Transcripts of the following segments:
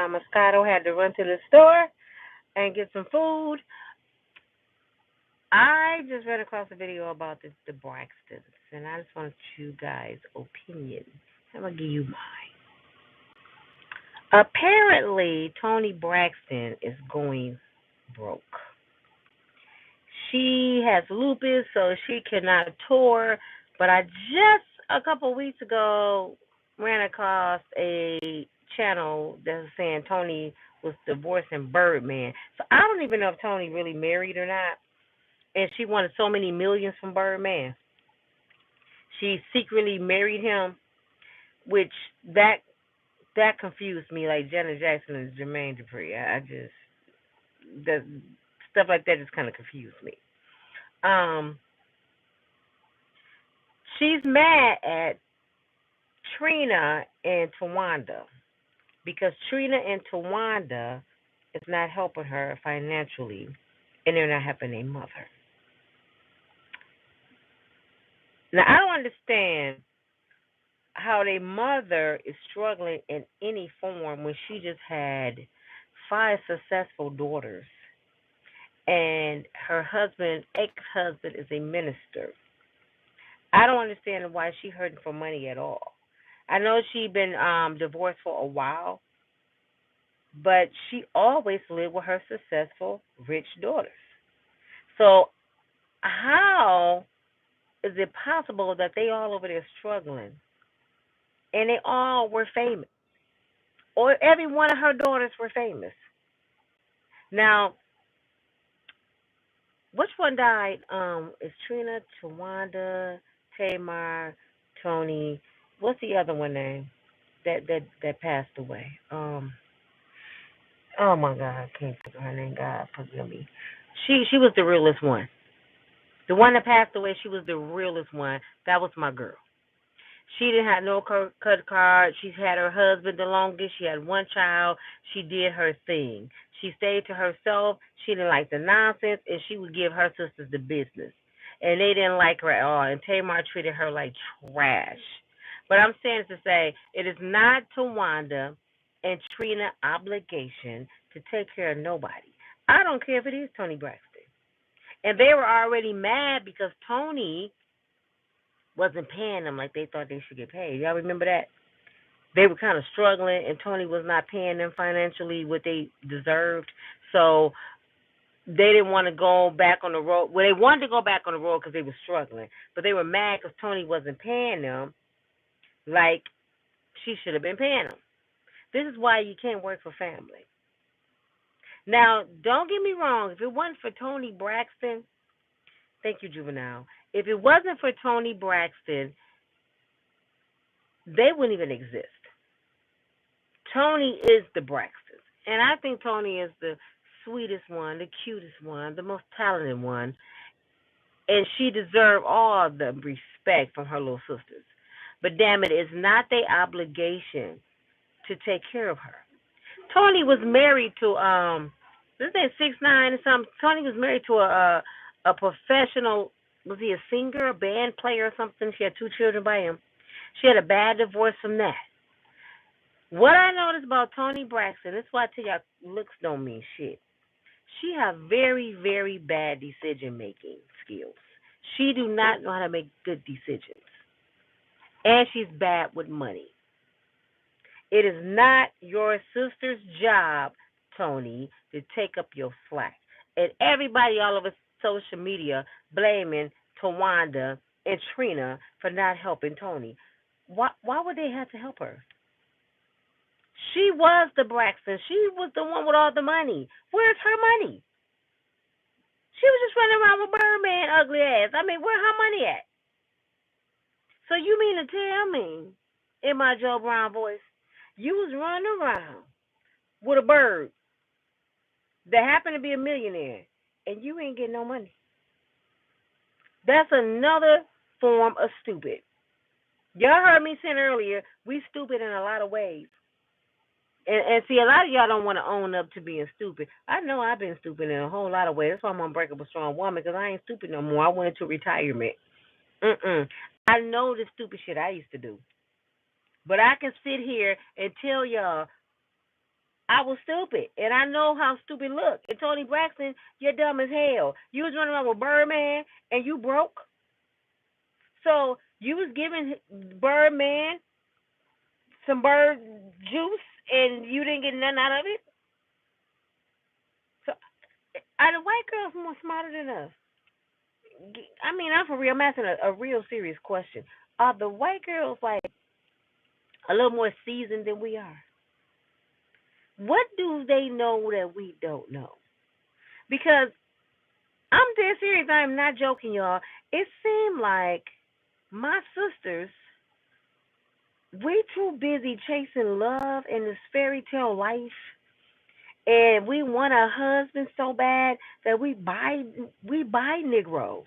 Moscato had to run to the store and get some food. I just ran across a video about the Braxtons, and I just want you guys' opinion. I'm going to give you mine. Apparently, Toni Braxton is going broke. She has lupus, so she cannot tour. But I just a couple weeks ago ran across a channel that was saying Toni was divorcing Birdman. So I don't even know if Toni really married or not. And she wanted so many millions from Birdman. She secretly married him, which that confused me. Like Janet Jackson and Jermaine Dupri. I just that stuff like that just kind of confused me. She's mad at Trina and Towanda because Trina and Towanda is not helping her financially, and they're not helping their mother. Now, I don't understand how their mother is struggling in any form when she just had 5 successful daughters, and her husband, ex-husband, is a minister. I don't understand why she hurting for money at all. I know she's been divorced for a while, but she always lived with her successful, rich daughters. So how is it possible that they all over there struggling, and they all were famous, or every one of her daughters were famous? Now, which one died? Is Trina, Towanda, Tamar, Toni? What's the other one name that passed away? Oh my God, I can't think of her name. God forgive me. She was the realest one. The one that passed away, she was the realest one. That was my girl. She didn't have no cut card. She's had her husband the longest. She had one child. She did her thing. She stayed to herself. She didn't like the nonsense, and she would give her sisters the business. And they didn't like her at all. And Tamar treated her like trash. But I'm saying to say, it is not Towanda and Trina obligation to take care of nobody. I don't care if it is Toni Braxton. And they were already mad because Toni wasn't paying them like they thought they should get paid. Y'all remember that? They were kind of struggling, and Toni was not paying them financially what they deserved. So they didn't want to go back on the road. Well, they wanted to go back on the road because they were struggling, but they were mad because Toni wasn't paying them like she should have been paying them. This is why you can't work for family. Now, don't get me wrong. If it wasn't for Toni Braxton, thank you, Juvenile. If it wasn't for Toni Braxton, they wouldn't even exist. Toni is the Braxtons. And I think Toni is the sweetest one, the cutest one, the most talented one. And she deserves all the respect from her little sisters. But damn it, it's not their obligation to take care of her. Toni was married to this ain't 6ix9ine or something. Toni was married to a professional. Was he a singer, a band player, or something? She had 2 children by him. She had a bad divorce from that. What I noticed about Toni Braxton, this is why I tell y'all looks don't mean shit. She has very, very bad decision making skills. She do not know how to make good decisions, and she's bad with money. It is not your sister's job, Toni, to take up your slack. And everybody all over social media blaming Towanda and Trina for not helping Toni. Why would they have to help her? She was the Braxton. She was the one with all the money. Where's her money? She was just running around with Birdman ugly ass. I mean, where her money at? So you mean to tell me, in my Joe Brown voice, you was running around with a bird that happened to be a millionaire, and you ain't getting no money? That's another form of stupid. Y'all heard me saying earlier, we stupid in a lot of ways. And see, a lot of y'all don't want to own up to being stupid. I know I've been stupid in a whole lot of ways. That's why I'm Unbreakable Strong Woman, because I ain't stupid no more. I went into retirement. I know the stupid shit I used to do. But I can sit here and tell y'all I was stupid, and I know how stupid look. And Toni Braxton, you're dumb as hell. You was running around with Birdman, and you broke. So you was giving Birdman some bird juice, and you didn't get nothing out of it. So are the white girls more smarter than us? I mean, I'm for real. I'm asking a real serious question. Are the white girls like a little more seasoned than we are? What do they know that we don't know? Because I'm dead serious. I'm not joking, y'all. It seemed like my sisters, we too busy chasing love and this fairy tale life, and we want a husband so bad that we buy Negroes.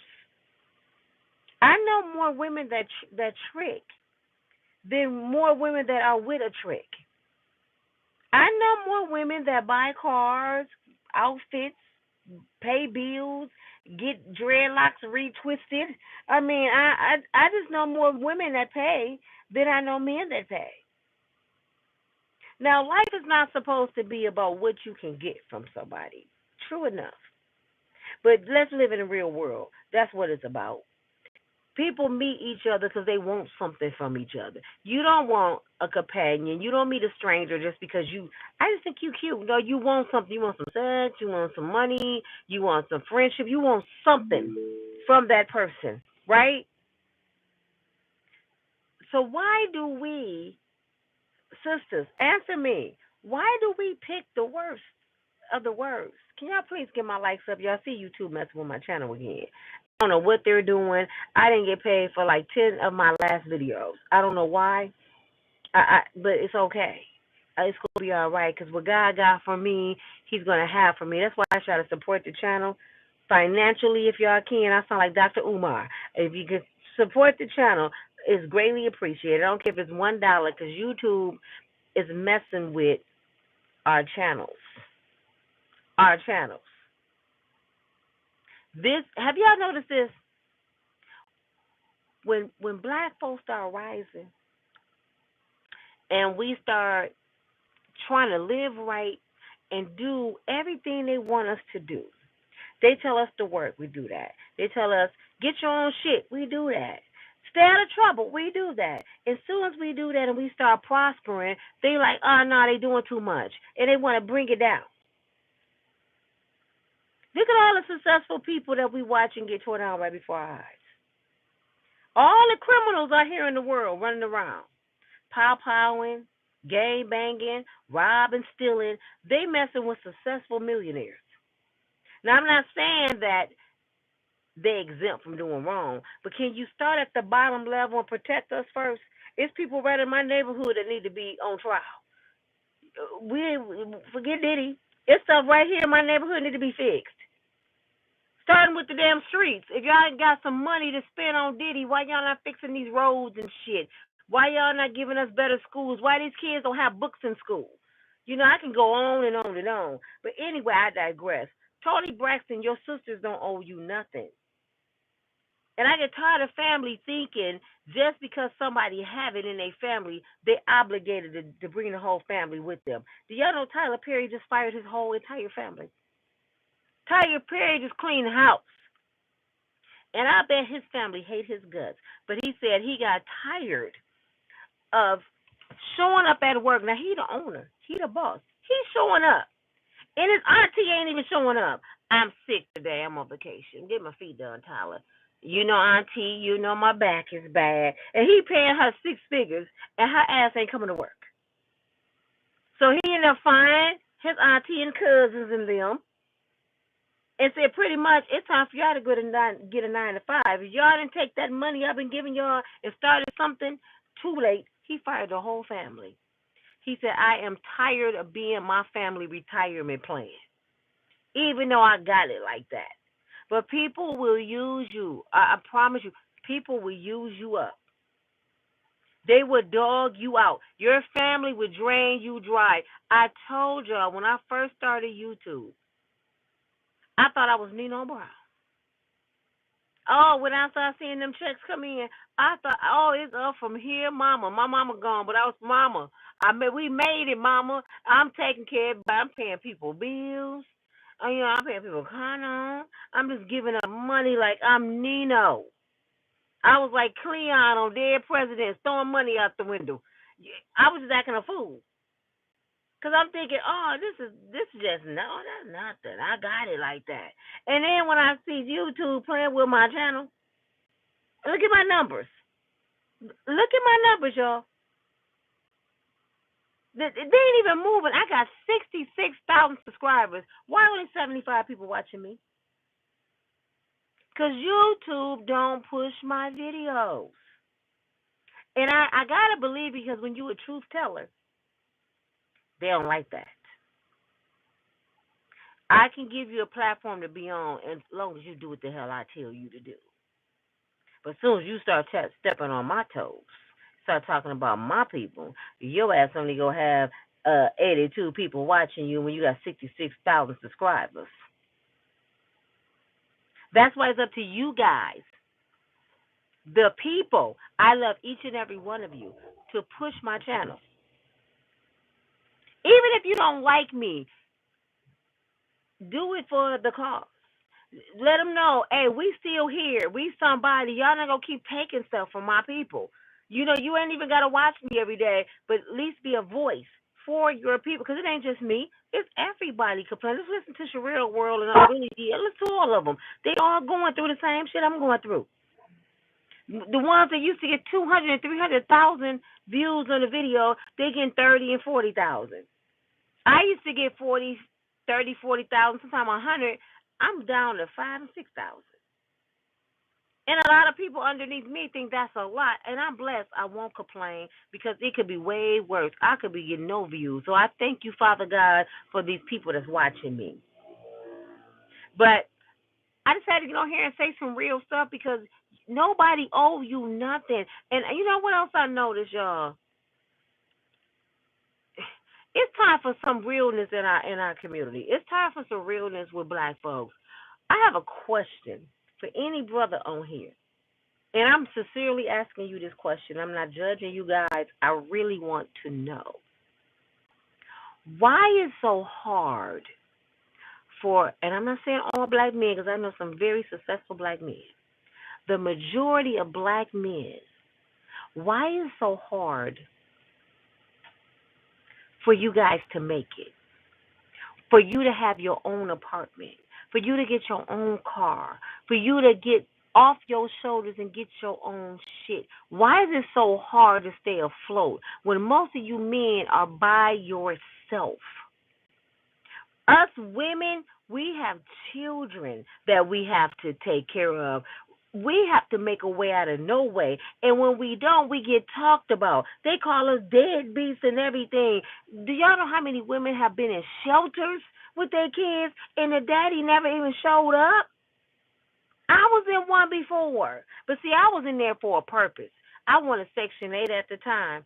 I know more women that trick than more women that are with a trick. I know more women that buy cars, outfits, pay bills, get dreadlocks retwisted. I mean, I just know more women that pay than I know men that pay. Now, life is not supposed to be about what you can get from somebody. True enough. But let's live in the real world. That's what it's about. People meet each other because they want something from each other. You don't want a companion. You don't meet a stranger just because I just think you cute. No, you want something. You want some sex. You want some money. You want some friendship. You want something from that person, right? So why do we, sisters, answer me, why do we pick the worst of the worst? Can y'all please get my likes up? Y'all see YouTube messing with my channel again. I don't know what they're doing. I didn't get paid for like 10 of my last videos. I don't know why, but it's okay. It's going to be all right because what God got for me, He's going to have for me. That's why I try to support the channel financially if y'all can. I sound like Dr. Umar. If you could support the channel, it's greatly appreciated. I don't care if it's $1 because YouTube is messing with our channels. Our channels. This, have y'all noticed this? When black folks start rising and we start trying to live right and do everything they want us to do, they tell us to work, we do that. They tell us get your own shit, we do that. Stay out of trouble, we do that. As soon as we do that and we start prospering, they like, oh no, they doing too much, and they want to bring it down. Look at all the successful people that we watch and get torn down right before our eyes. All the criminals out here in the world running around, pow-powing, gang banging, robbing, stealing, they messing with successful millionaires. Now, I'm not saying that they exempt from doing wrong, but can you start at the bottom level and protect us first? It's people right in my neighborhood that need to be on trial. We forget Diddy. It's stuff right here in my neighborhood need to be fixed. Starting with the damn streets. If y'all ain't got some money to spend on Diddy, why y'all not fixing these roads and shit? Why y'all not giving us better schools? Why these kids don't have books in school? You know, I can go on and on and on. But anyway, I digress. Toni Braxton, your sisters don't owe you nothing. And I get tired of family thinking just because somebody have it in their family, they obligated to bring the whole family with them. Do y'all know Tyler Perry just fired his whole entire family? Tyler Perry just cleaned the house. And I bet his family hate his guts. But he said he got tired of showing up at work. Now, he the owner. He the boss. He's showing up. And his auntie ain't even showing up. I'm sick today. I'm on vacation. Get my feet done, Tyler. You know, auntie, you know my back is bad. And he paying her 6 figures, and her ass ain't coming to work. So he ended up firing his auntie and cousins and them and said pretty much it's time for y'all to get a 9 to 5. If y'all didn't take that money I've been giving y'all and started something, too late. He fired the whole family. He said, I am tired of being my family retirement plan, even though I got it like that. But people will use you. I promise you, people will use you up. They would dog you out. Your family would drain you dry. I told y'all when I first started YouTube, I thought I was Nino Brown. Oh, when I started seeing them checks come in, I thought, oh, it's up from here, mama. My mama gone, but I was mama. We made it, mama. I'm taking care of. I'm paying people bills. I'm paying people condo. I'm just giving up money like I'm Nino. I was like Cleon on Dead Presidents, throwing money out the window. I was just acting a fool. Cause I'm thinking, oh, this is just no, that's nothing. I got it like that. And then when I see YouTube playing with my channel, look at my numbers. Look at my numbers, y'all. They ain't even moving. I got 66,000 subscribers. Why only 75 people watching me? Cause YouTube don't push my videos. And I gotta believe because when you a truth teller, they don't like that. I can give you a platform to be on as long as you do what the hell I tell you to do. But as soon as you start stepping on my toes, start talking about my people, your ass only gonna have 82 people watching you when you got 66,000 subscribers. That's why it's up to you guys, the people. I love each and every one of you to push my channel. Even if you don't like me, do it for the cause. Let them know, hey, we still here. We somebody. Y'all not gonna keep taking stuff from my people. You ain't even gotta watch me every day, but at least be a voice for your people, because it ain't just me. It's everybody complaining. Let's listen to Sherelle World and Billy D. Listen to all of them. They all going through the same shit I'm going through. The ones that used to get 200 and 300,000 views on the video, they getting 30 and 40,000. I used to get 40, 30, 40,000, sometimes 100. I'm down to 5 and 6,000. And a lot of people underneath me think that's a lot, and I'm blessed. I won't complain because it could be way worse. I could be getting no views. So I thank you, Father God, for these people that's watching me. But I decided to get on here and say some real stuff because nobody owe you nothing. And you know what else I noticed, y'all? It's time for some realness in our community. It's time for some realness with black folks. I have a question for any brother on here. And I'm sincerely asking you this question. I'm not judging you guys. I really want to know. Why is so hard for, and I'm not saying all black men because I know some very successful black men, the majority of black men, why is it so hard for you guys to make it? For you to have your own apartment, for you to get your own car, for you to get off your shoulders and get your own shit. Why is it so hard to stay afloat when most of you men are by yourself? Us women, we have children that we have to take care of. We have to make a way out of no way. And when we don't, we get talked about. They call us deadbeats and everything. Do y'all know how many women have been in shelters with their kids and the daddy never even showed up? I was in one before. But see, I was in there for a purpose. I wanted Section 8 at the time.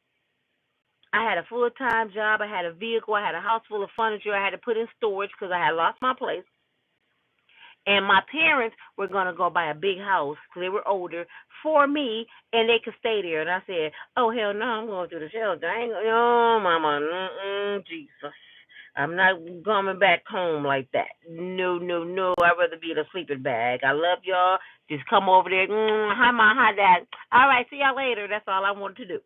I had a full-time job. I had a vehicle. I had a house full of furniture. I had to put in storage because I had lost my place. And my parents were going to go buy a big house because they were older for me, and they could stay there. And I said, oh, hell no, I'm going through the shelter. I ain't going, no, mama, Jesus. I'm not coming back home like that. No, no, no. I'd rather be in a sleeping bag. I love y'all. Just come over there. Hi, Mom. Hi, Dad. All right, see y'all later. That's all I wanted to do.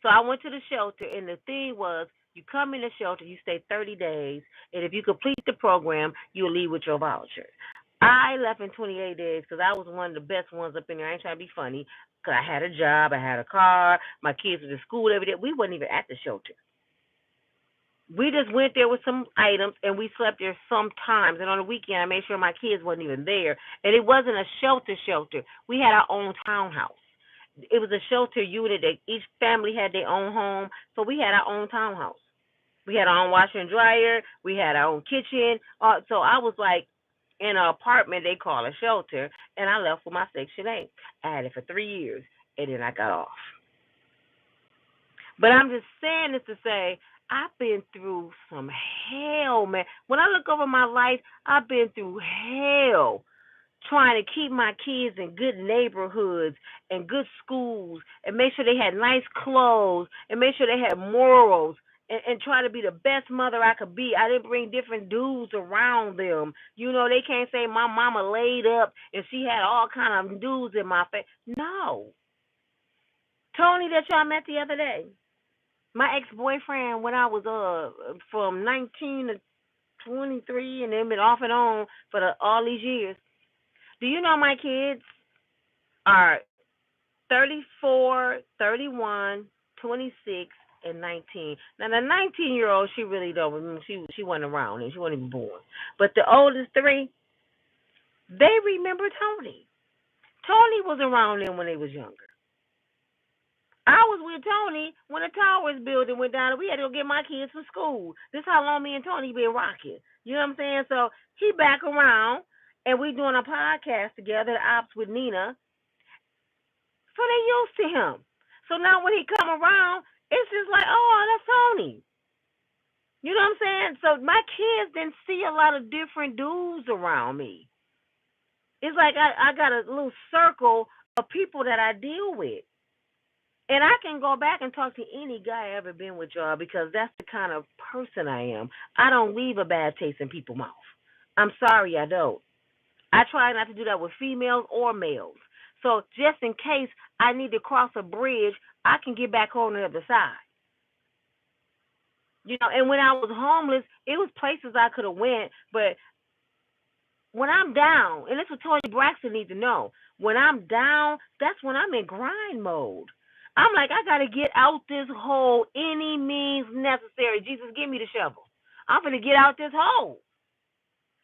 So I went to the shelter, and the thing was, you come in the shelter, you stay 30 days, and if you complete the program, you'll leave with your voucher. I left in 28 days because I was one of the best ones up in there. I ain't trying to be funny because I had a job, I had a car, my kids were in school every day. We wasn't even at the shelter. We just went there with some items, and we slept there sometimes. And on the weekend, I made sure my kids wasn't even there. And it wasn't a shelter. We had our own townhouse. It was a shelter unit that each family had their own home, so we had our own townhouse. We had our own washer and dryer. We had our own kitchen. So I was like in an apartment they call a shelter, and I left with my Section 8. I had it for 3 years, and then I got off. But I'm just saying this to say I've been through some hell, man. When I look over my life, I've been through hell. trying to keep my kids in good neighborhoods and good schools and make sure they had nice clothes and make sure they had morals and try to be the best mother I could be. I didn't bring different dudes around them. You know, they can't say my mama laid up and she had all kind of dudes in my face. No. Tony that y'all met the other day, my ex-boyfriend when I was from 19 to 23 and then been off and on for all these years. Do you know my kids are 34, 31, 26, and 19. Now the 19-year-old, she really don't. She wasn't around and she wasn't even born. But the oldest three, they remember Toni. Toni was around them when they was younger. I was with Toni when the Towers building went down and we had to go get my kids from school. This is how long me and Toni been rocking. You know what I'm saying? So he back around and we doing a podcast together, the Ops with Nina. So they used to him. So now when he come around, it's just like, oh, that's Toni. You know what I'm saying? So my kids didn't see a lot of different dudes around me. It's like I got a little circle of people that I deal with. And I can go back and talk to any guy I ever been with, y'all, because that's the kind of person I am. I don't leave a bad taste in people's mouth. I'm sorry, I don't. I try not to do that with females or males. So just in case I need to cross a bridge, I can get back on the other side. You know, and when I was homeless, it was places I could have went, but when I'm down, and this is what Toni Braxton needs to know, when I'm down, that's when I'm in grind mode. I'm like, I got to get out this hole any means necessary. Jesus, give me the shovel. I'm going to get out this hole.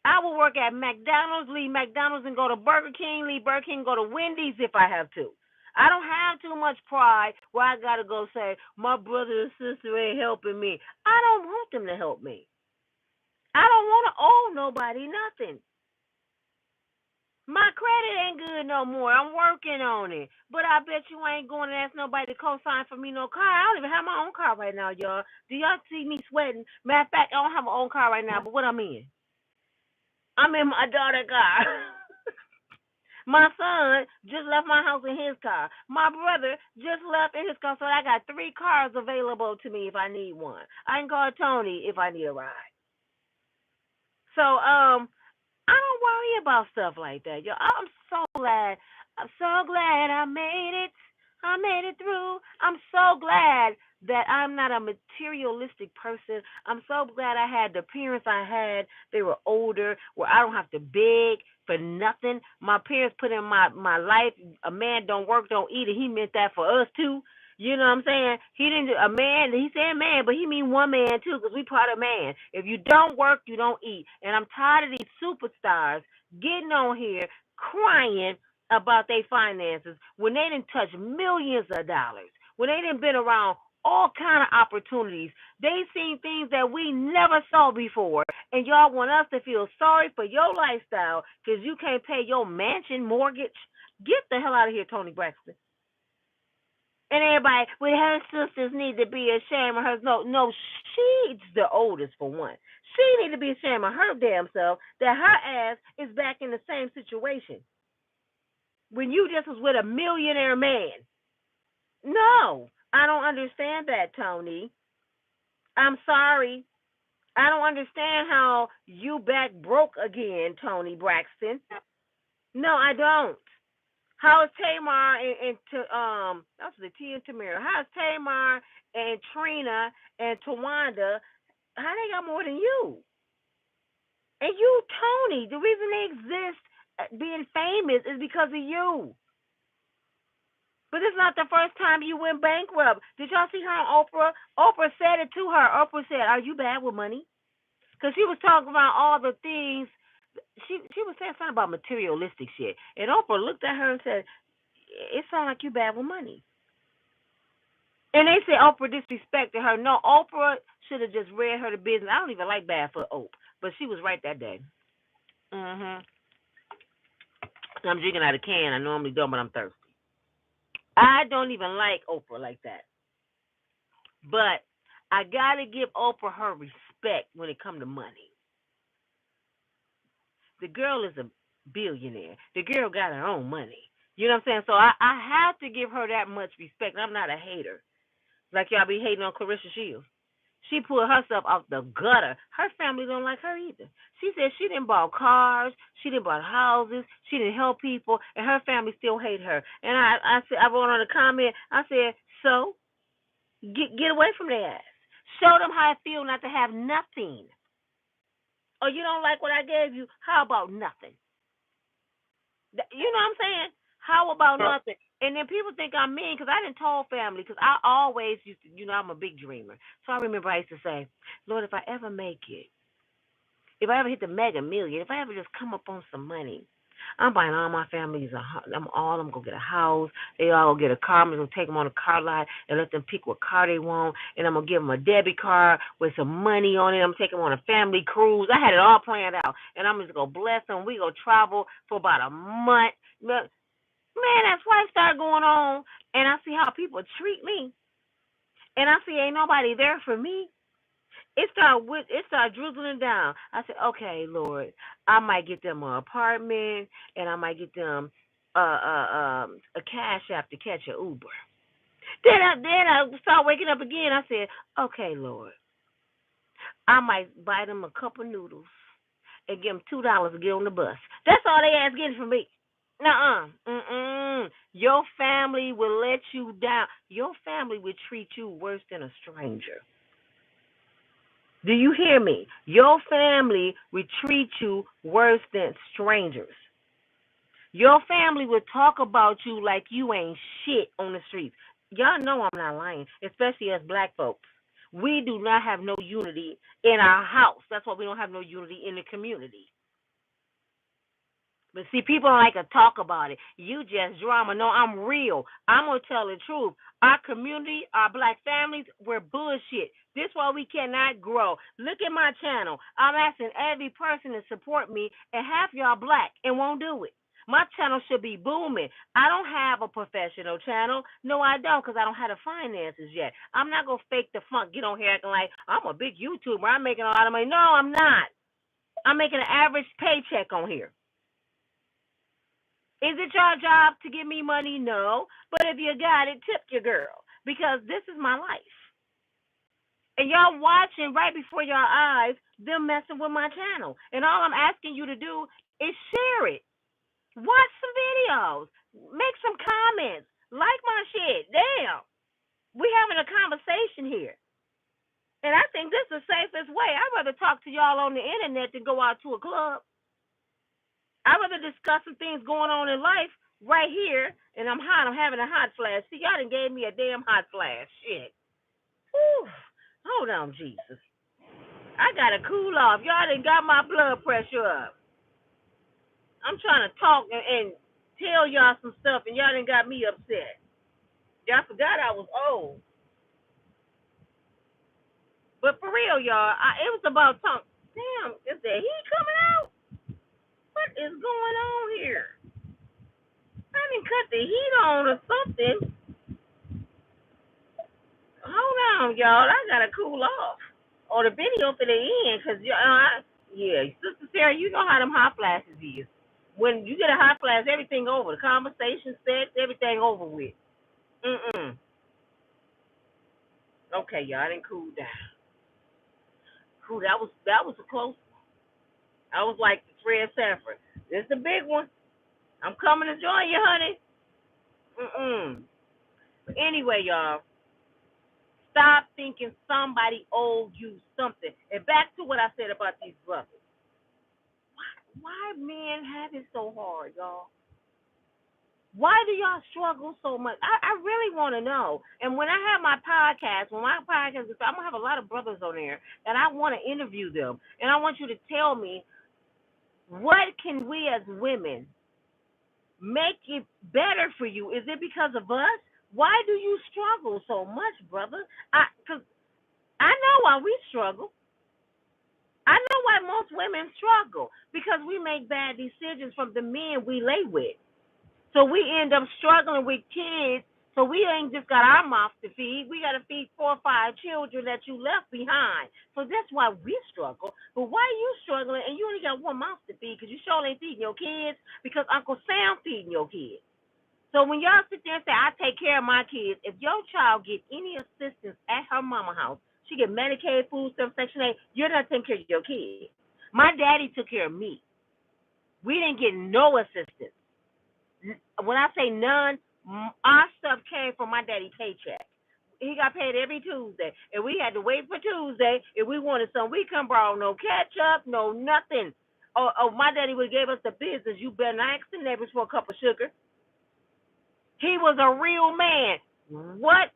I will work at McDonald's, leave McDonald's and go to Burger King, leave Burger King, go to Wendy's if I have to. I don't have too much pride where I got to go say, my brother and sister ain't helping me. I don't want them to help me. I don't want to owe nobody nothing. My credit ain't good no more. I'm working on it. But I bet you ain't going to ask nobody to co-sign for me no car. I don't even have my own car right now, y'all. Do y'all see me sweating? Matter of fact, I don't have my own car right now, but what I'm in? I'm in my daughter's car. My son just left my house in his car. My brother just left in his car, so I got 3 cars available to me if I need one. I can call Toni if I need a ride. So, I don't worry about stuff like that, yo. I'm so glad. I'm so glad I made it. I made it through. I'm so glad that I'm not a materialistic person. I'm so glad I had the parents I had. They were older, where I don't have to beg for nothing. My parents put in my life. A man don't work, don't eat, and he meant that for us too. You know what I'm saying? He didn't a man. He said man, but he mean one man too, because we part of man. If you don't work, you don't eat. And I'm tired of these superstars getting on here crying about their finances when they didn't touch millions of dollars, when they didn't been around all kind of opportunities. They seen things that we never saw before, and y'all want us to feel sorry for your lifestyle because you can't pay your mansion mortgage. Get the hell out of here, Toni Braxton. And everybody, well, her sisters need to be ashamed of her. No, she's the oldest for one. She need to be ashamed of her damn self that her ass is back in the same situation when you just was with a millionaire man. No, I don't understand that, Toni. I'm sorry. I don't understand how you back broke again, Toni Braxton. No, I don't. How's Tamar and that's the T and Tamara. How's Tamar and Trina and Towanda? How they got more than you? And you, Toni, the reason they exist, being famous, is because of you. But it's not the first time you went bankrupt. Did y'all see her on Oprah? Oprah said it to her. Oprah said, "Are you bad with money?" Because she was talking about all the things. She was saying something about materialistic shit. And Oprah looked at her and said, "It sounds like you bad with money." And they said Oprah disrespected her. No, Oprah should have just read her the business. I don't even like bad for Oprah, but she was right that day. I'm drinking out of a can. I normally don't, but I'm thirsty. I don't even like Oprah like that. But I got to give Oprah her respect when it comes to money. The girl is a billionaire. The girl got her own money. You know what I'm saying? So I have to give her that much respect. I'm not a hater. Like y'all be hating on Clarissa Shields. She pulled herself out the gutter. Her family don't like her either. She said she didn't buy cars, she didn't buy houses, she didn't help people, and her family still hate her. And I said, I wrote on a comment, I said, so get away from their ass. Show them how it feels not to have nothing. Or you don't like what I gave you? How about nothing? You know what I'm saying? How about nothing? And then people think I'm mean because I didn't told family because I always used to, I'm a big dreamer. So I remember I used to say, Lord, if I ever make it, if I ever hit the mega million, if I ever just come up on some money, I'm buying all my families a house. I'm gonna get a house. They all gonna get a car. I'm gonna take them on a car lot and let them pick what car they want. And I'm gonna give them a debit card with some money on it. I'm taking them on a family cruise. I had it all planned out, and I'm just gonna bless them. We gonna travel for about a month. Man, that's life started going on, and I see how people treat me, and I see ain't nobody there for me. It started drizzling down. I said, okay, Lord, I might get them an apartment, and I might get them a cash app to catch an Uber. Then I start waking up again. I said, okay, Lord, I might buy them a cup of noodles and give them $2 to get on the bus. That's all they ask getting from me. Nuh-uh. Mm-mm. Your family will let you down. Your family will treat you worse than a stranger. Do you hear me? Your family will treat you worse than strangers. Your family will talk about you like you ain't shit on the streets. Y'all know I'm not lying, especially as black folks. We do not have no unity in our house. That's why we don't have no unity in the community. But see, people don't like to talk about it. You just drama. No, I'm real. I'm going to tell the truth. Our community, our black families, we're bullshit. This is why we cannot grow. Look at my channel. I'm asking every person to support me, and half y'all black and won't do it. My channel should be booming. I don't have a professional channel. No, I don't, because I don't have the finances yet. I'm not going to fake the funk, get on here acting like I'm a big YouTuber. I'm making a lot of money. No, I'm not. I'm making an average paycheck on here. Is it your job to give me money? No. But if you got it, tip your girl. Because this is my life. And y'all watching right before your eyes them messing with my channel. And all I'm asking you to do is share it. Watch some videos. Make some comments. Like my shit. Damn. We having a conversation here. And I think this is the safest way. I'd rather talk to y'all on the internet than go out to a club. I'd rather discuss some things going on in life right here, and I'm hot. I'm having a hot flash. See, y'all done gave me a damn hot flash. Shit. Whew. Hold on, Jesus. I gotta cool off. Y'all done got my blood pressure up. I'm trying to talk and tell y'all some stuff, and y'all done got me upset. Y'all forgot I was old. But for real, y'all, it was about talk. Damn, is the heat coming out? What is going on here? I didn't cut the heat on or something. Hold on, y'all. I gotta cool off. Or the video for the end, cause yeah, Sister Sarah, you know how them hot flashes is. When you get a hot flash, everything over. The conversation, sex, everything over with. Okay, y'all, I didn't cool down. Cool, that was a close one. I was like the Fred Sanford. This is a big one. I'm coming to join you, honey. But anyway, y'all, stop thinking somebody owed you something. And back to what I said about these brothers. Why men have it so hard, y'all? Why do y'all struggle so much? I really want to know. And when I have my podcast, I'm going to have a lot of brothers on there, and I want to interview them. And I want you to tell me, what can we as women make it better for you? Is it because of us? Why do you struggle so much, brother? Because I know why we struggle. I know why most women struggle, because we make bad decisions from the men we lay with. So we end up struggling with kids. So we ain't just got our mouth to feed. We got to feed 4 or 5 children that you left behind. So that's why we struggle. But why are you struggling and you only got one mouth to feed? feed because you sure ain't feeding your kids because Uncle Sam feeding your kids. So when y'all sit there and say, I take care of my kids, if your child get any assistance at her mama house, she get Medicaid, food stamps, Section 8, you're not taking care of your kids. My daddy took care of me. We didn't get no assistance. When I say none, our stuff came from my daddy's paycheck. He got paid every Tuesday, and we had to wait for Tuesday. If we wanted some, we couldn't borrow no ketchup, no nothing. Oh, my daddy would have gave us the business. You better not ask the neighbors for a cup of sugar. He was a real man. What?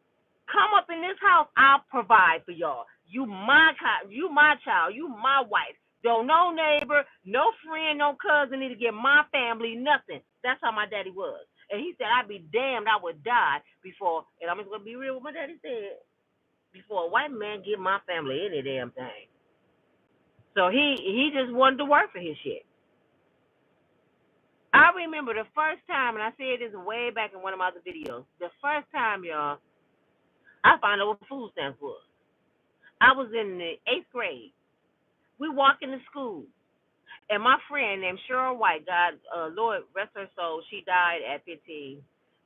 Come up in this house, I'll provide for y'all. You my child, you my wife. Don't no neighbor, no friend, no cousin need to get my family nothing. That's how my daddy was. And he said, I'd be damned I would die before, and I'm just going to be real with what my daddy said, before a white man give my family any damn thing. So he just wanted to work for his shit. I remember the first time, and I said this way back in one of my other videos, the first time, y'all, I found out what food stamps was. I was in the 8th grade. We walked into school, and my friend named Cheryl White, God, Lord rest her soul, she died at 15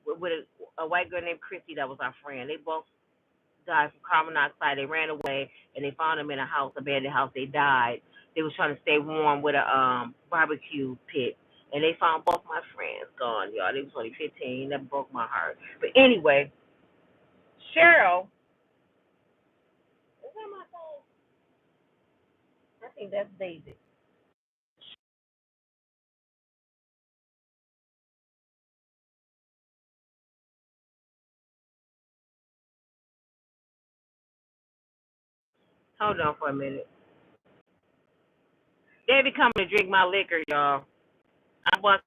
with a white girl named Christy that was our friend. They both died from carbon monoxide. They ran away, and they found them in a house, abandoned house. They died. They was trying to stay warm with a barbecue pit, and they found both my friends gone, y'all. They was only 15. That broke my heart. But anyway, Cheryl, is that my phone? I think that's David. Hold on for a minute. David coming to drink my liquor, y'all. I was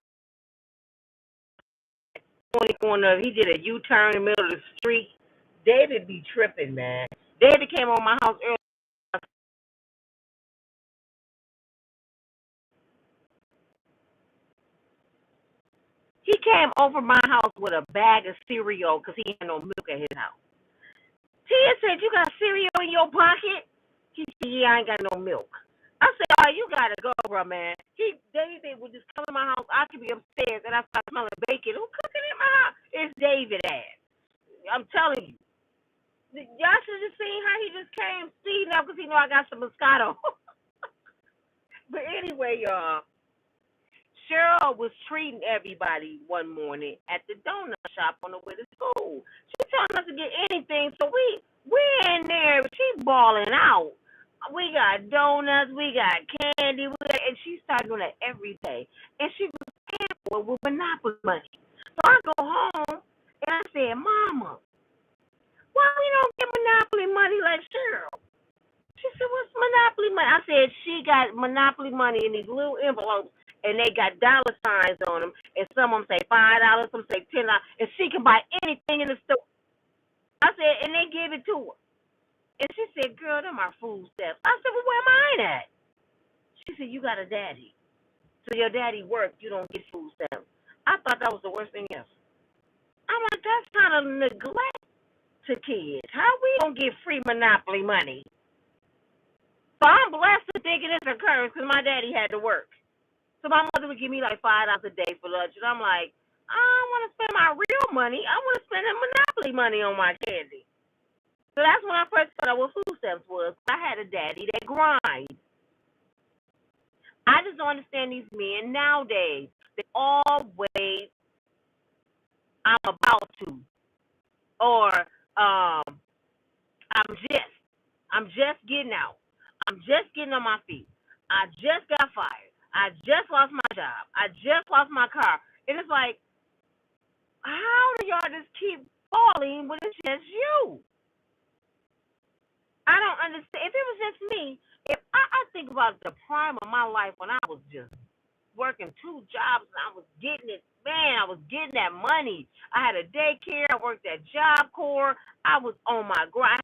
20 corner. He did a U-turn in the middle of the street. David be tripping, man. David came on my house early. He came over my house with a bag of cereal because he had no milk at his house. Tia said, you got cereal in your pocket? He said, yeah, I ain't got no milk. I said, oh, you got to go, bro, man. David would just come to my house. I could be upstairs, and I start smelling bacon. Who cooking in my house? It's David ass. I'm telling you. Y'all should have seen how he just came speeding up because he know I got some Moscato. But anyway, y'all, Cheryl was treating everybody one morning at the donut shop on the way to school. She told us to get anything, so we in there. She balling out. We got donuts, we got candy, and she started doing that every day. And she was paying for it with Monopoly money. So I go home and I said, Mama, why we don't get Monopoly money like Cheryl? She said, what's Monopoly money? I said, she got Monopoly money in these little envelopes, and they got dollar signs on them, and some of them say $5, some say $10, and she can buy anything in the store. I said, and they gave it to her. And she said, girl, them are food stamps. I said, well, where mine at? She said, you got a daddy. So your daddy worked, you don't get food stamps. I thought that was the worst thing ever. I'm like, that's kind of neglect to kids. How we gonna get free Monopoly money? So I'm blessed to thinking this occurs because my daddy had to work. So my mother would give me like $5 a day for lunch, and I'm like, I don't want to spend my real money. I want to spend the Monopoly money on my candy. So that's when I first found out what food stamps was. I had a daddy that grind. I just don't understand these men nowadays. They always, I'm about to, or I'm just, I'm just getting out. I'm just getting on my feet. I just got fired. I just lost my job. I just lost my car. And it's like, how do y'all just keep falling when it's just you? I don't understand. If it was just me, if I think about the prime of my life when I was just working 2 jobs and I was getting it, man, I was getting that money. I had a daycare. I worked at Job Corps. I was on my grind.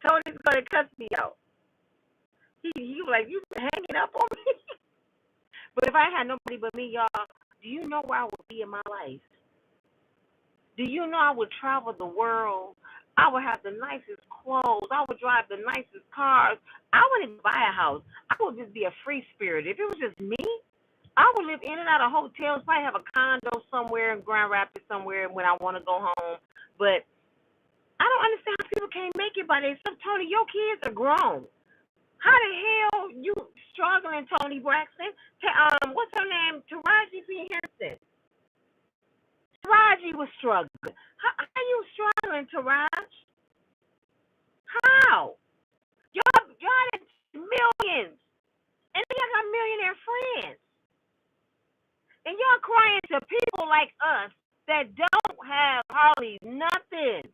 Tony's going to cuss me out. He was like, you been hanging up on me. But if I had nobody but me, y'all, do you know where I would be in my life? Do you know I would travel the world? I would have the nicest clothes. I would drive the nicest cars. I wouldn't even buy a house. I would just be a free spirit. If it was just me, I would live in and out of hotels, probably have a condo somewhere in Grand Rapids somewhere when I want to go home. But I don't understand how people can't make it by themselves. Toni, your kids are grown. How the hell you struggling, Toni Braxton? What's her name? Taraji P. Henson. Taraji was struggling. How are you struggling, Taraji? How? Y'all had millions. And then y'all got millionaire friends. And y'all crying to people like us that don't have hardly nothing.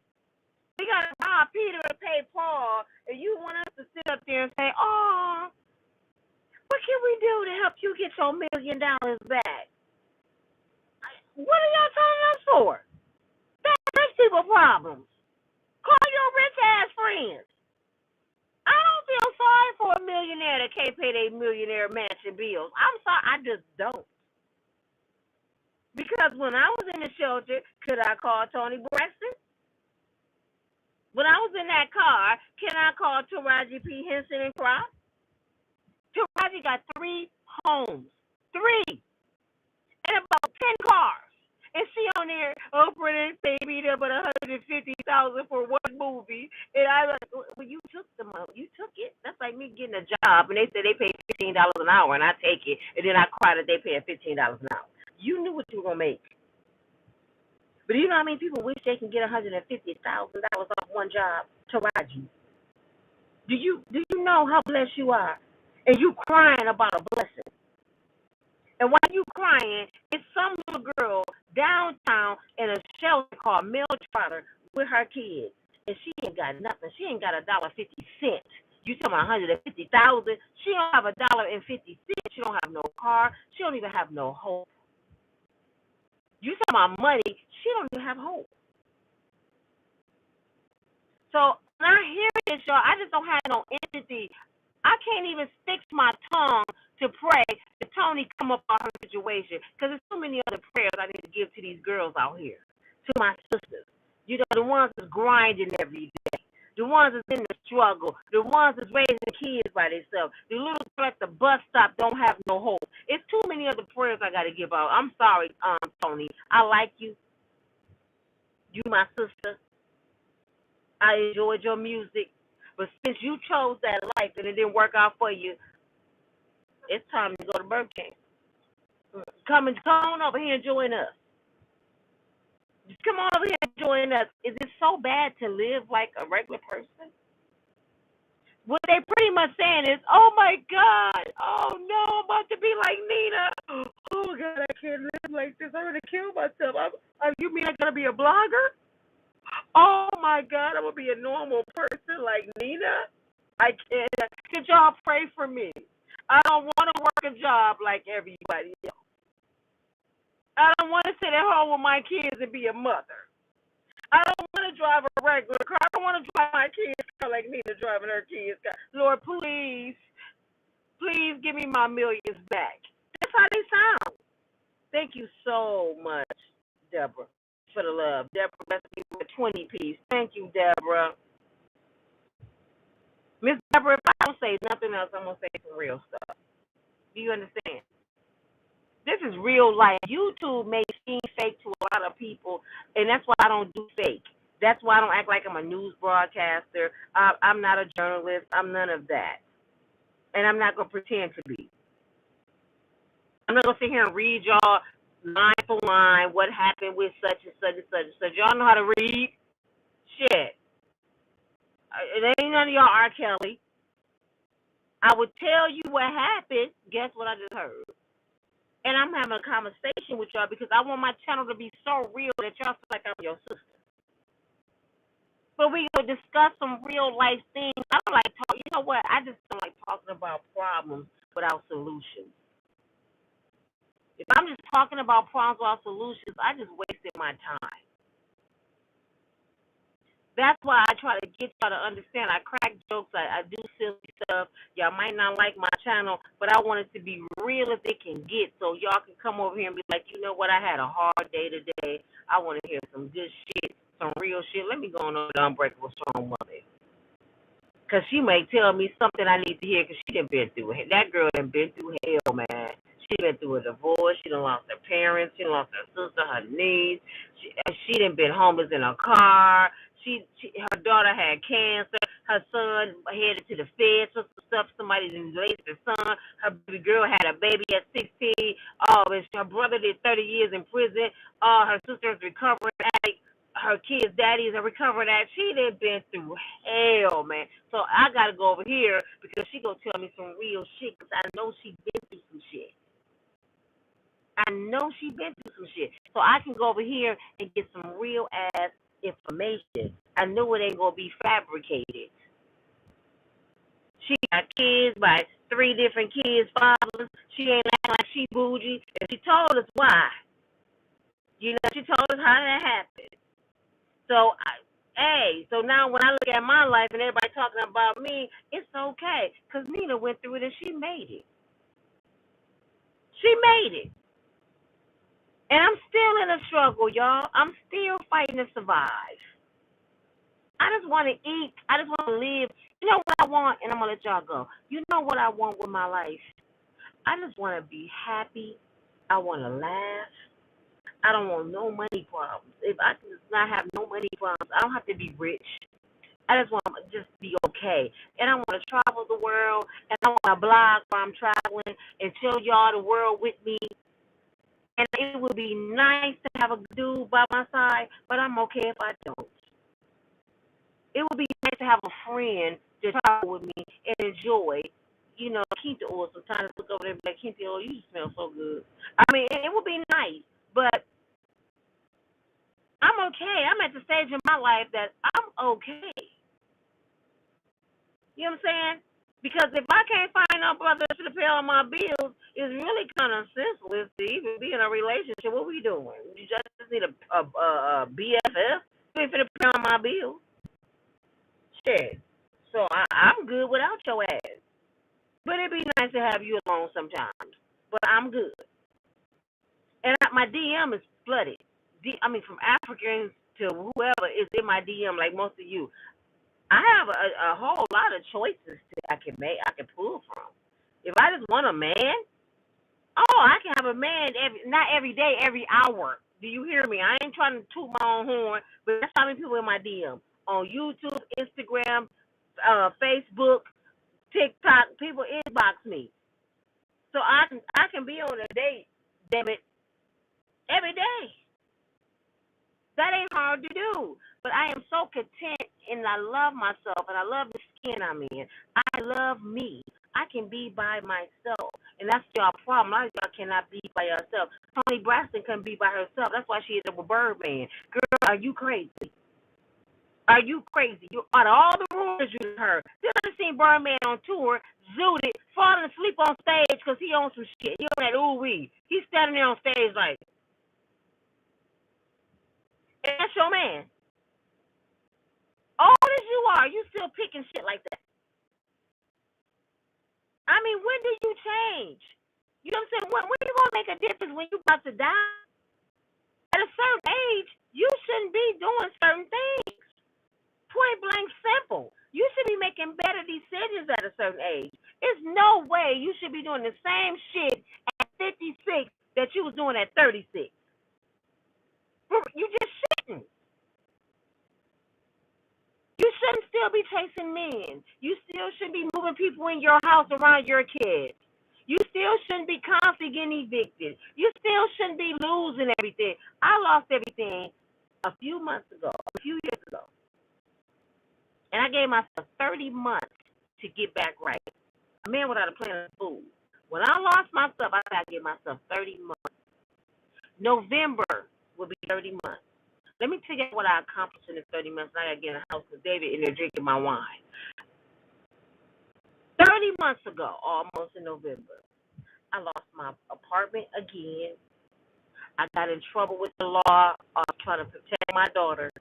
We got to rob Peter to pay Paul, and you want us to sit up there and say, oh, what can we do to help you get your $1 million back? What are y'all telling us for? That's rich people problems. Call your rich-ass friends. I don't feel sorry for a millionaire that can't pay their millionaire mansion bills. I'm sorry, I just don't. Because when I was in the shelter, could I call Toni Braxton? When I was in that car, can I call Taraji P. Henson and cry? Taraji got 3 homes. 3. And about 10 cars. And she on there, Oprah didn't pay me but $150,000 for one movie. And I was like, well, you took the money. You took it. That's like me getting a job, and they say they pay $15 an hour, and I take it, and then I cry that they pay $15 an hour. You knew what you were going to make. But you know how many people wish they can get $150,000 off one job? Taraji. Do you know how blessed you are? And you crying about a blessing. And while you crying, it's some little girl downtown in a shelter called Mill Trotter with her kids. And she ain't got nothing. She ain't got $1.50. You talking about $150,000. She don't have $1.50. She don't have no car. She don't even have no hope. You talking about money. She don't even have hope. So when I hear this, y'all, I just don't have no empathy. I can't even fix my tongue to pray that Toni come up on her situation, because there's so many other prayers I need to give to these girls out here, to my sisters. You know, the ones that's grinding every day, the ones that's in the struggle, the ones that's raising kids by themselves, the little girl at the bus stop don't have no hope. It's too many other prayers I got to give out. I'm sorry, Toni. I like you. You my sister. I enjoyed your music. But since you chose that life and it didn't work out for you, it's time to go to Burger King. Come on over here and join us. Just come on over here and join us. Is it so bad to live like a regular person? What they pretty much saying is, oh my God, oh no, I'm about to be like Nina. Oh God, I can't live like this. I'm gonna kill myself. You mean I'm gonna be a blogger? Oh my God, I'm gonna be a normal person like Nina? I can't. Could y'all pray for me? I don't want to work a job like everybody else. I don't want to sit at home with my kids and be a mother. I don't want to drive a regular car. I don't want to drive my kids' car like Nina driving her kids' car. Lord, please give me my millions back. That's how they sound. Thank you so much, Deborah, for the love. Deborah, bless me with 20 piece. Thank you, Deborah. Miss Deborah, if I don't say nothing else, I'm going to say some real stuff. Do you understand? This is real life. YouTube may seem fake to a lot of people, and that's why I don't do fake. That's why I don't act like I'm a news broadcaster. I'm not a journalist. I'm none of that. And I'm not going to pretend to be. I'm not going to sit here and read y'all line for line what happened with such and such and such and such. Y'all know how to read? Shit. It ain't none of y'all R. Kelly. I would tell you what happened. Guess what I just heard? And I'm having a conversation with y'all because I want my channel to be so real that y'all feel like I'm your sister. But we gonna discuss some real life things. I don't like talk. You know what? I just don't like talking about problems without solutions. If I'm just talking about problems without solutions, I just wasted my time. That's why I try to get y'all to understand. I crack jokes. I do silly stuff. Y'all might not like my channel, but I want it to be real as it can get, so y'all can come over here and be like, you know what? I had a hard day today. I want to hear some good shit, some real shit. Let me go on over to Unbreakable Strong Women. Because she may tell me something I need to hear because she done been through it. That girl done been through hell, man. She been through a divorce. She done lost her parents. She done lost her sister, her niece. She done been homeless in her car. Her daughter had cancer. Her son headed to the feds for some stuff. Somebody done laced her son. Her baby girl had a baby at 16. Oh, and her brother did 30 years in prison. Her sister's recovering addict. Her kids' daddies are recovering that. She done been through hell, man. So I got to go over here because she going to tell me some real shit because I know she been through some shit. I know she been through some shit. So I can go over here and get some real ass information. I know it ain't going to be fabricated. She got kids by 3 different kids' fathers. She ain't acting like she bougie. And she told us why. You know, she told us how that happened. So, so now when I look at my life and everybody talking about me, it's okay. Because Nina went through it and she made it. She made it. And I'm still in a struggle, y'all. I'm still fighting to survive. I just want to eat. I just want to live. You know what I want? And I'm going to let y'all go. You know what I want with my life? I just want to be happy. I want to laugh. I don't want no money problems. If I can just not have no money problems, I don't have to be rich. I just want to just be okay. And I want to travel the world, and I want to blog while I'm traveling and show y'all the world with me. And it would be nice to have a dude by my side, but I'm okay if I don't. It would be nice to have a friend to travel with me and enjoy. You know, keep the oil. Sometimes look over there and be like, keep the oil, you smell so good. I mean, it would be nice, but I'm okay. I'm at the stage in my life that I'm okay. You know what I'm saying? Because if I can't find no brother to pay all my bills, it's really kind of senseless to even be in a relationship. What we doing? You just need a BFF? You ain't finna pay all my bills. Shit. So I'm good without your ass. But it'd be nice to have you alone sometimes. But I'm good. And my DM is flooded. From Africans to whoever is in my DM, like most of you. I have a whole lot of choices I can make, I can pull from. If I just want a man, I can have a man not every day, every hour. Do you hear me? I ain't trying to toot my own horn, but that's how many people in my DM. On YouTube, Instagram, Facebook, TikTok, people inbox me. So I can be on a date, damn it, every day. That ain't hard to do. But I am so content and I love myself and I love the skin I'm in. I love me. I can be by myself. And that's y'all problem. A lot of y'all cannot be by yourself. Toni Braxton couldn't be by herself. That's why she ended up with Birdman. Girl, are you crazy? Are you crazy? Out of all the rumors you heard, you ever seen Birdman on tour, zooted, falling asleep on stage because he on some shit. He on that ooh-wee. He's standing there on stage like, that's your man. Old as you are, you still picking shit like that. I mean, when did you change? You know what I'm saying? When you gonna make a difference when you about to die? At a certain age, you shouldn't be doing certain things. Point blank simple. You should be making better decisions at a certain age. There's no way you should be doing the same shit at 56 that you was doing at 36. You just shouldn't. You shouldn't still be chasing men. You still should be moving people in your house around your kids. You still shouldn't be constantly getting evicted. You still shouldn't be losing everything. I lost everything a few years ago. And I gave myself 30 months to get back right. A man without a plan of food. When I lost my stuff, I got to give myself 30 months. November will be 30 months. Let me tell you what I accomplished in the 30 months. I got to get in the house because David in there drinking my wine. 30 months ago, almost in November, I lost my apartment again. I got in trouble with the law trying to protect my daughter.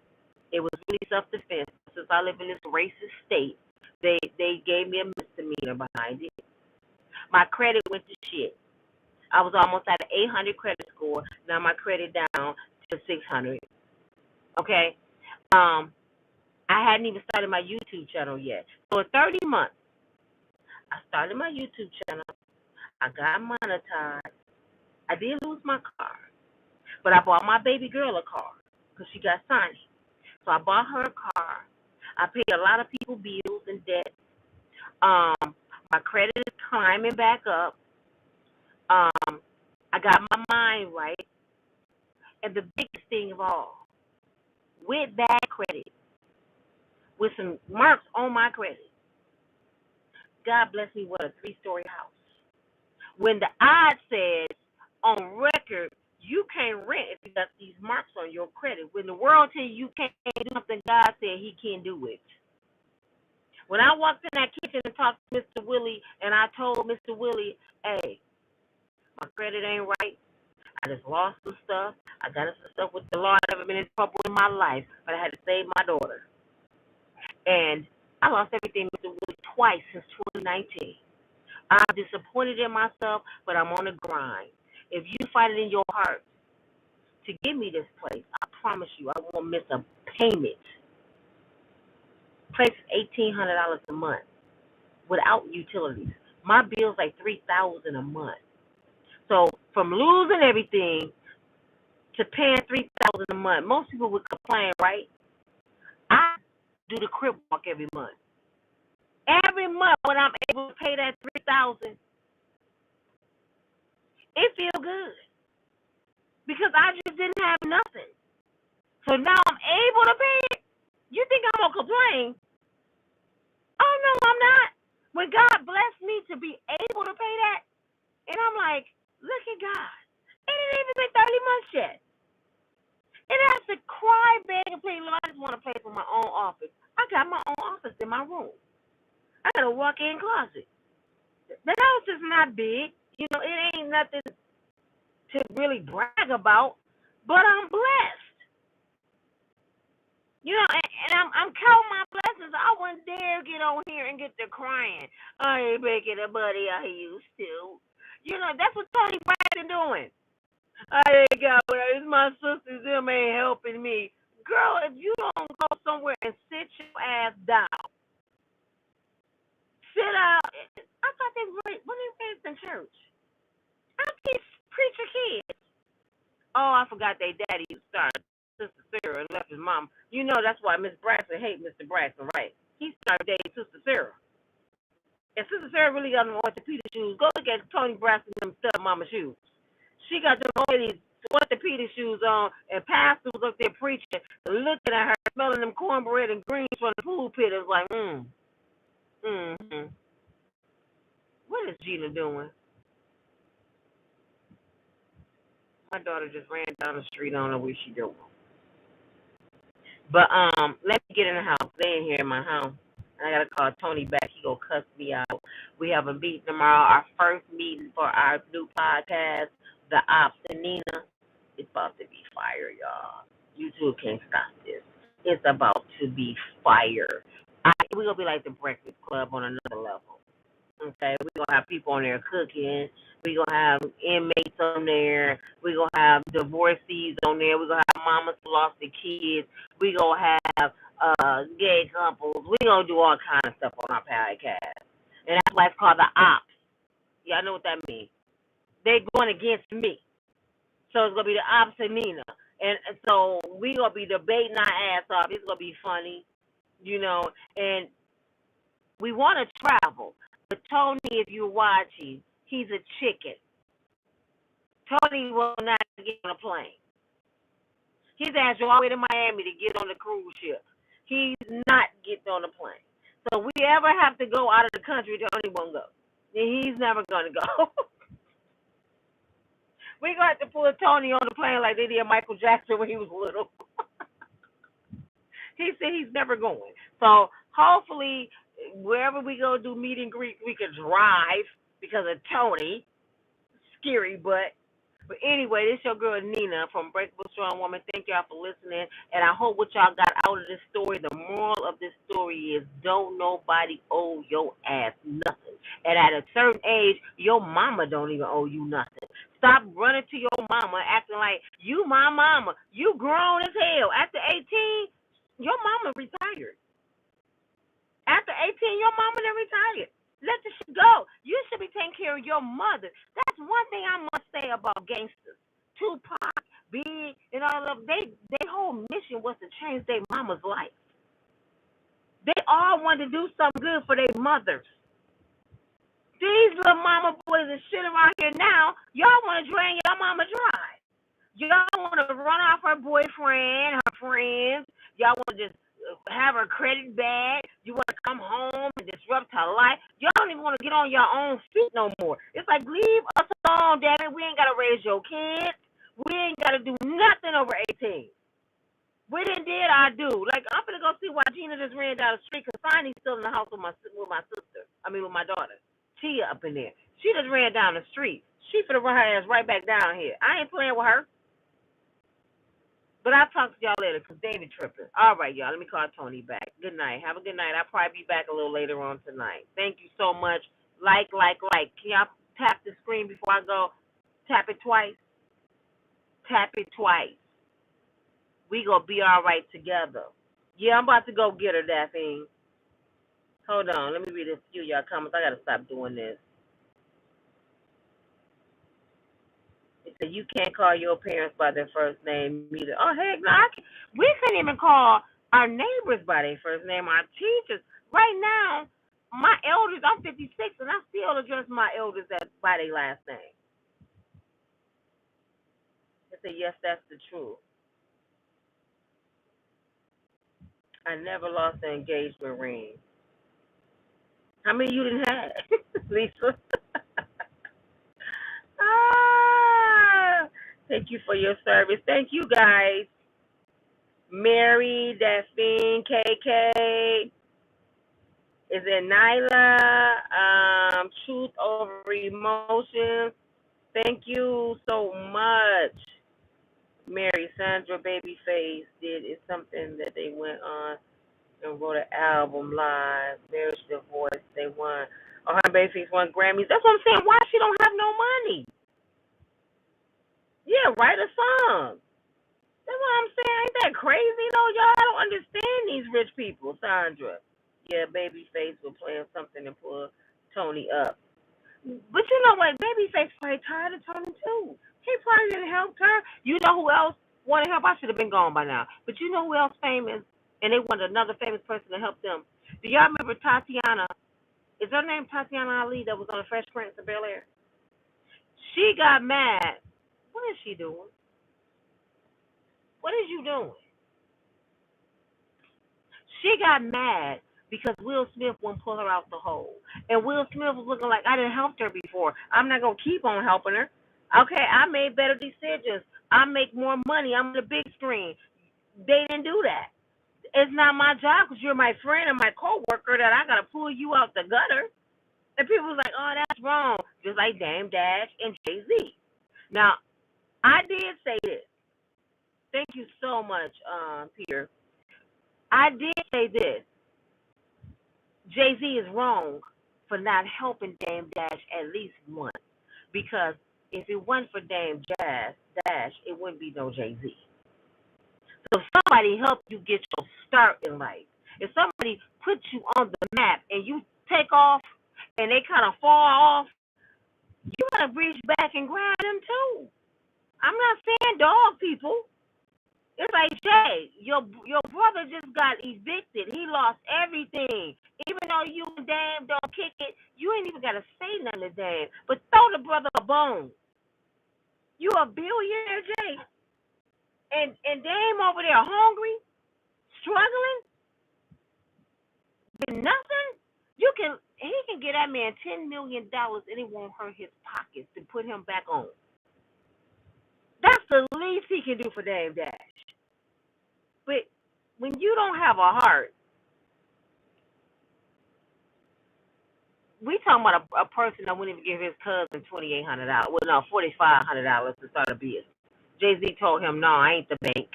It was really self-defense. Since I live in this racist state, they gave me a misdemeanor behind it. My credit went to shit. I was almost at an 800 credit score. Now my credit down to 600. Okay. I hadn't even started my YouTube channel yet. So in 30 months, I started my YouTube channel. I got monetized. I did lose my car, but I bought my baby girl a car because she got signed. So I bought her a car. I paid a lot of people bills and debt. My credit is climbing back up. I got my mind right. And the biggest thing of all, with that credit, with some marks on my credit, God bless me with a 3-story house. When the odds says on record, you can't rent if you got these marks on your credit. When the world tells you can't do something, God said he can do it. When I walked in that kitchen and talked to Mr. Willie, and I told Mr. Willie, hey, my credit ain't right. I just lost some stuff. I got some stuff with the law. I've never been in trouble in my life, but I had to save my daughter. And I lost everything, Mr. Willie, twice since 2019. I'm disappointed in myself, but I'm on the grind. If you fight it in your heart to give me this place, I promise you I won't miss a payment. Place is $1,800 a month without utilities. My bill's like $3,000 a month. So from losing everything to paying $3,000 a month, most people would complain, right? I do the crib walk every month. Every month when I'm able to pay that $3,000, it feels good because I just didn't have nothing. So now I'm able to pay it. You think I'm gonna complain? Oh no, I'm not. When God blessed me to be able to pay that, and I'm like, look at God. It ain't even been 30 months yet. And I have to cry, beg, and plead, Lord, I just want a place for my own office. I got my own office in my room. I got a walk-in closet. The house is not big. You know, it ain't nothing to really brag about, but I'm blessed. You know, and I'm counting my blessings. I wouldn't dare get on here and get to crying. I ain't making the money I used to. You know, that's what Toni Braxton doing. I ain't got what it's my sisters, them ain't helping me. Girl, if you don't go somewhere and sit your ass down, sit out. I thought they were, when they raised in church. I these preacher kids. Oh, I forgot they daddy started Sister Sarah and left his mom. You know that's why Miss Braxton hate Mr. Braxton, right? He started dating Sister Sarah. And Sister Sarah really got them orthopedic shoes. Go look at Toni Braxton them stepmama shoes. She got them ladies orthopedic shoes on, and pastors up there preaching, looking at her, smelling them cornbread and greens from the pulpit. It was like, what is Gina doing? My daughter just ran down the street. I don't know what she doing. But let me get in the house. They ain't here in my house. I gotta call Toni back. He gonna cuss me out. We have a meeting tomorrow. Our first meeting for our new podcast, The Ops and Nina. It's about to be fire, y'all. You two can't stop this. It's about to be fire. We're gonna be like the Breakfast Club on another level. Okay, we're gonna have people on there cooking. We're gonna have inmates on there. We're gonna have divorcees on there. We're gonna have mamas who lost their kids. We're gonna have gay couples. We're gonna do all kind of stuff on our podcast. And that's why it's called the Ops. Y'all know what that means. They're going against me. So it's gonna be the Ops and Nina. And so we're gonna be debating our ass off. It's gonna be funny, you know, and we wanna travel. But Toni, if you're watching, he's a chicken. Toni will not get on a plane. He's asked you all the way to Miami to get on the cruise ship. He's not getting on the plane. So if we ever have to go out of the country, Toni won't go. He's never going to go. We're going to have to pull Toni on the plane like they did Michael Jackson when he was little. He said he's never going. So hopefully, wherever we go do meet and greet, we can drive because of Toni, scary butt. But anyway, this your girl Nina from Unbreakable Strong Woman. Thank y'all for listening. And I hope what y'all got out of this story, the moral of this story is don't nobody owe your ass nothing. And at a certain age, your mama don't even owe you nothing. Stop running to your mama acting like you my mama. You grown as hell. After 18, your mama retired. After 18, your mama then retired. Let the shit go. You should be taking care of your mother. That's one thing I must say about gangsters. Tupac, Big, and all of them. Their whole mission was to change their mama's life. They all wanted to do something good for their mothers. These little mama boys and shit around here now, y'all want to drain your mama dry. Y'all want to run off her boyfriend, her friends. Y'all want to just have her credit bad. You want to come home and disrupt her life. Y'all don't even want to get on your own feet no more. It's like, leave us alone, damn it. We ain't got to raise your kids. We ain't got to do nothing over 18. We didn't did our due. Like, I'm going to go see why Gina just ran down the street because Sonny's still in the house with my sister. With my daughter. Tia up in there. She just ran down the street. She finna run her ass right back down here. I ain't playing with her. But I'll talk to y'all later because David tripping. All right, y'all. Let me call Toni back. Good night. Have a good night. I'll probably be back a little later on tonight. Thank you so much. Like. Can y'all tap the screen before I go? Tap it twice. Tap it twice. We gonna be all right together. Yeah, I'm about to go get her, that thing. Hold on. Let me read a few of y'all comments. I gotta stop doing this. It said you can't call your parents by their first name either. Oh heck no, we couldn't even call our neighbors by their first name. Our teachers. Right now, my elders. I'm 56, and I still address my elders by their last name. It said yes, that's the truth. I never lost an engagement ring. How many you didn't have, Lisa? Thank you for your service. Thank you, guys. Mary, Daphne, KK. Is it Nyla? Truth over emotions. Thank you so much. Mary, Sandra, Babyface did is something that they went on and wrote an album live. Marriage, divorce, they won. Oh, her Babyface won Grammys. That's what I'm saying. Why she don't have no money? Yeah, write a song. That's what I'm saying. Ain't that crazy though, y'all? I don't understand these rich people, Sandra. Yeah, Babyface was playing something to pull Toni up. But you know what? Babyface probably tired of Toni too. He probably didn't help her. You know who else wanted help? I should have been gone by now. But you know who else famous? And they wanted another famous person to help them. Do y'all remember Tatiana? Is her name Tatiana Ali that was on the Fresh Prince of Bel-Air? She got mad. What is she doing? What is you doing? She got mad because Will Smith wouldn't pull her out the hole. And Will Smith was looking like, I didn't help her before. I'm not going to keep on helping her. Okay, I made better decisions. I make more money. I'm on the big screen. They didn't do that. It's not my job because you're my friend and my coworker that I got to pull you out the gutter. And people was like, oh, that's wrong. Just like Dame Dash and Jay-Z. Now, I did say this. Thank you so much, Peter. I did say this. Jay-Z is wrong for not helping Dame Dash at least once. Because if it wasn't for Dame Dash, it wouldn't be no Jay-Z. So if somebody helped you get your start in life, if somebody puts you on the map and you take off and they kind of fall off, you got to reach back and grab them too. I'm not saying dog people. It's like, Jay, your brother just got evicted. He lost everything. Even though you and Dame don't kick it, you ain't even got to say nothing to Dame. But throw the brother a bone. You a billionaire, Jay. And Dame over there hungry, struggling, with nothing. He can get that man $10 million and it won't hurt his pockets to put him back on. That's the least he can do for Dame Dash. But when you don't have a heart, we talking about a person that wouldn't even give his cousin $2,800. Well, no, $4,500 to start a business. Jay-Z told him, no, I ain't the bank.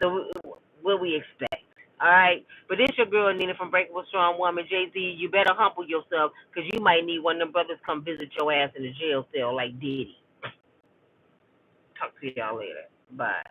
So what we expect? All right, but this your girl Nina from Breakable Strong Woman. Jay-Z, you better humble yourself because you might need one of them brothers come visit your ass in the jail cell like Diddy. Talk to y'all later. Bye.